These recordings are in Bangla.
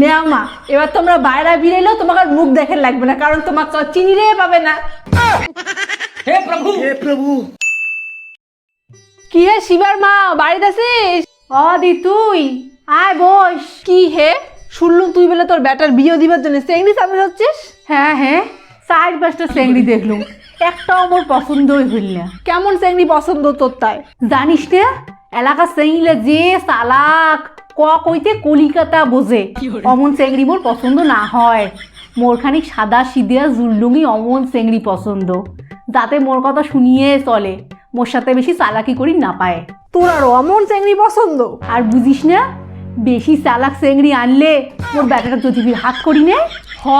নেও মা, এবার তোমরা বাইরে বেরোলেও তোমাকে আর মুখ দেখে লাগবে না, কারণ তোমার তো চিনিরে পাবে না। हे प्रभु हे प्रभु। কি হে শিবার মা, বাড়িতে আছিস? দি তুই আয় বস। কি হে, শুনলুম তুই বলে তোর বেটার বিয়ে দিবার জন্য চেংড়ি চাপে যাচ্ছিস? হ্যাঁ, 4-5টা চেংড়ি দেখলুম, একটাও মোর পছন্দই হইল না। কেমন চেংড়ি পছন্দ তোর তাই? জানিস না, এলাকার চেংড়িলে যে চালাক, কইতে কলিকাতা বোঝে, অমন চেংড়ি মোর পছন্দ না হয়। মোর খানিক সাদা সিধা জুলডুঙি অমন চেংড়ি পছন্দ, যাতে মোর কথা শুনিয়ে চলে, মোর সাথে বেশি চালাকি করি না পায়। তোর আর অমন চেংড়ি পছন্দ? আর বুঝিস না, বেশি চালাক চেংড়ি আনলে মোর ব্যাটাটা জ্যোতিবির হাত করি নে।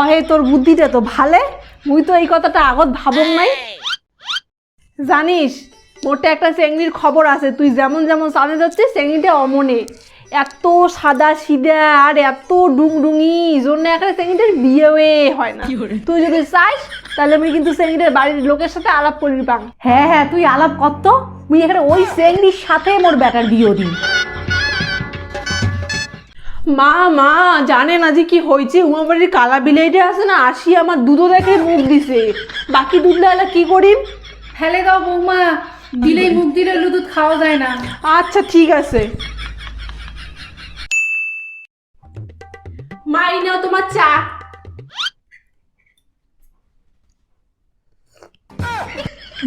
হে তোর বুদ্ধিটা তো ভালে, মুই তো এই কথাটা আগত ভাবং নাই। জানিস মোটে একটা চেংড়ির খবর আছে, তুই যেমন যেমন চাঁদে যাচ্ছিস চেংড়িটা অমনে, এত সাদা সিধা আর এত ডুংডুঙি, জন্য একটা চেংড়িটার বিয়ে হয় না। তুই যদি চাস তাহলে আমি কিন্তু চেংড়িটার বাড়ির লোকের সাথে আলাপ করি পাং। হ্যাঁ তুই আলাপ করতো, মুই এখানে ওই চেংড়ির সাথে মোর ব্যাটার বিয়ে দিই। মা জানে না যে কি হয়েছে, উমাবাড়ির কালা বিলাইটা আছে না, আসি আমার দুধও দেখে মুখ দিছে, বাকি দুধ লাইলে কি করিম? ফেলে দাও বৌমা, দিলেই মুখ দিলে দুধ খাওয়া যায় না। আচ্ছা ঠিক আছে। মাই নাও তোমার চা।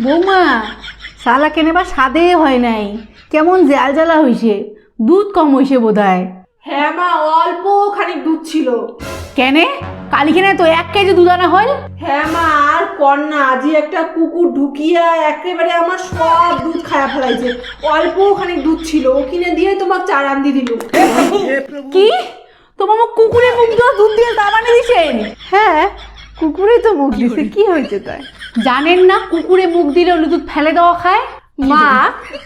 বৌমা, শালা কেনেবা স্বাদে হয় নাই, কেমন জ্বাল জ্বালা হয়েছে, দুধ কম হয়েছে বোধ হয়। হ্যাঁ মা, অল্প খানিক দুধ ছিল। কেনে কালিখানে তো 1 কেজি দুধ আনা হয়। হ্যাঁ মা, আর কর না, আজি একটা কুকুর ঢুকিয়া একেবারে আমার সব দুধ খায়া ফেলাইছে, অল্প খানিক দুধ ছিল, ও কিনে দিয়ে তোমার চা রান্ধি দিল। কি তোমার কুকুরের মুখ দিয়ে দুধ দিয়ে চা বানিয়ে দিছেন? হ্যাঁ, কুকুরেই তো মুখ দিছে, কি হয়েছে তাই? জানেন না কুকুরে মুখ দিলে দুধ ফেলে দেওয়া খায়? মা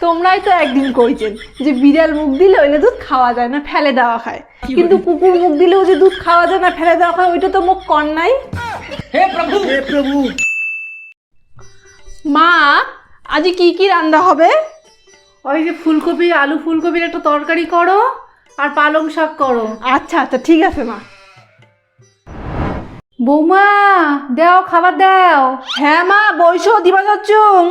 তোমরাই তো একদিন কইছেন যে বিড়াল মুখ দিলে ওইলে দুধ খাওয়া যায় না, ফেলে দেওয়া খায়, কিন্তু কুকুর মুখ দিলেও যে দুধ খাওয়া যায় না ফেলে দেওয়া খায়, ওইটা তো মুখ কর নাই। हे प्रभु हे प्रभु। মা আজ কি রান্না হবে? ওই যে ফুলকপি, আলু ফুলকপির একটা তরকারি করো, আর পালং শাক করো। আচ্ছা ঠিক আছে মা। বৌমা দাও, খাবার দাও। হ্যাঁ মা, বইসো, দিবা যাচ্ছুং।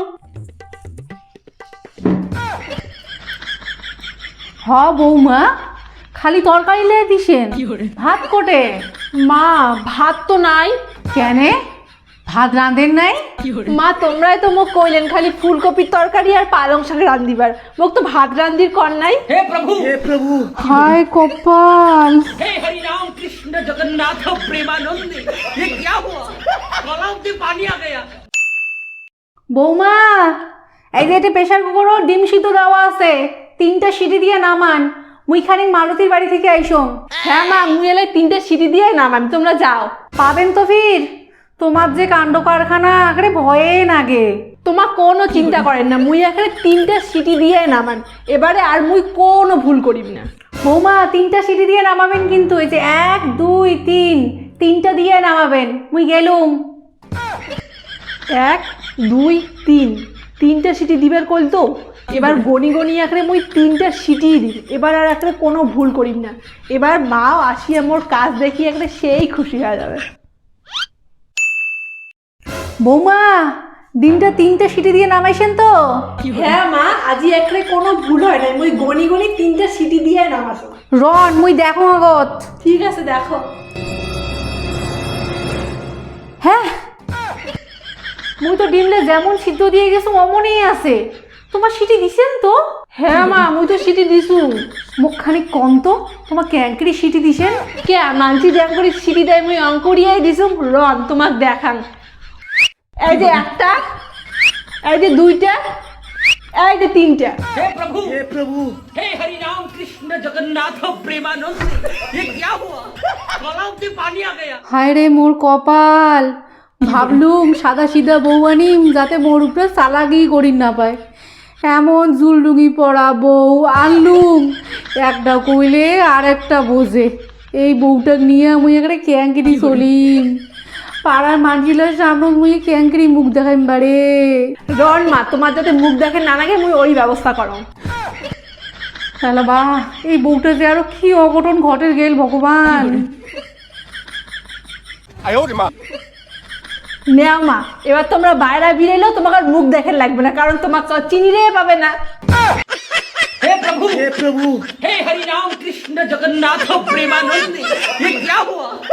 বৌমা, খালি তরকারি লে দিছেন, ভাত কোটে? মা ভাত তো নাই। কেনে ভাত রাঁধেন নাই? মা তোমরাই তো মোক কইলেন খালি ফুলকপির তরকারি আর পালং শাক রান্ধিবার, মোক তো ভাত রান্ধির কর নাই। हे प्रभु हे प्रभु। হায় কপাল। हे हरि राम कृष्ण जगन्नाथ प्रेमानंद, ये क्या हुआ? गलाव से पानी आ गया। বৌমা, এই যে এটা প্রেশার কুকারও ডিম সিদ্ধ দেওয়া আছে, 3টা সিটি দিয়ে নামান, মুই খানিক মালতীর বাড়ি থেকে আইসং। হ্যাঁ মা, মুই এলে 3টে সিটি দিয়ে নামাম, তোমরা যাও। পাবেন তো ফির? তোমার যে কাণ্ড কারখানা আগে ভয়ে নাগে। তোমার কোনো চিন্তা করেন না, মুই এখানে 3টে সিটি দিয়ে নামান, এবারে আর মুই কোনো ভুল করিব না। বৌমা 3টা সিটি দিয়ে নামাবেন, কিন্তু এই যে 1 2 3 3টা দিয়ে নামাবেন। মুই গেলুম। 1 2 3 3টে সিটি দিবার কইল তো, এবার গনি আঁকড়ে মুই 3টে সিটি দিই, এবার আর একটা কোনো ভুল করিব না। এবার মাও আসিয়া মোর কাজ দেখি একটা সেই খুশি হয়ে যাবে। বৌমা ডিমটা 3টে সিটি দিয়ে নামাইছেন তো? হ্যাঁ মা, আজি একটা কোনো ভুল হয় নাই, মুই গনি 3টে সিটি দিয়ে নামাছো। রন মুই দেখো আগত। ঠিক আছে দেখো। হ্যাঁ, মুই তো ডিমলে যেমন সিদ্ধ দিয়ে গেছো অমনই আছে। তোমার সিটি দিছেন তো? হ্যাঁ মা, মুই তো সিটি দিছু। মুখখানি কম তো, তোমার ক্যাঙ্করি সিটি দিছেন? কে মানছি জ্যাম করে সিটি দেয়, মুই অঙ্করিয়াই দিছু। রন তোমাক দেখান, এই যে একটা, এই যে 2টা, এই যে 3টা। हे प्रभु हे प्रभु। हे हरि राम कृष्ण जगन्नाथ प्रेमानंद, ये क्या हुआ? गलाव से पानी आ गया। হায় রে মোর কপাল, ভাবলুম সাদা সিধা বউ আনিম যাতে মোর উপরে চালাকি করি না পায়, এমন জুলডুঙি পড়া বউ আনলুম, একটা কইলে আর একটা বোঝে। এই বউটা নিয়ে মুই একটা ক্যাঙ্কিরি চলিম, পাড়ার মানুষগুলোর সামনে মুই ক্যাঙ্কিরি মুখ দেখাইম বারে। রন মা, তোমার যাতে মুখ দেখে না লাগে মুই ওই ব্যবস্থা করো। শালা বা এই বউটা যে আরো কি অঘটন ঘটে গেল ভগবান। নেও মা, এবার তোমরা বাইরে বেরোলেও তোমাকে আর মুখ দেখে লাগবে না, কারণ তোমাকে চিনিরে পাবে না। हे प्रभु हे हरि राम कृष्ण जगन्नाथ प्रेमानंद ये क्या हुआ।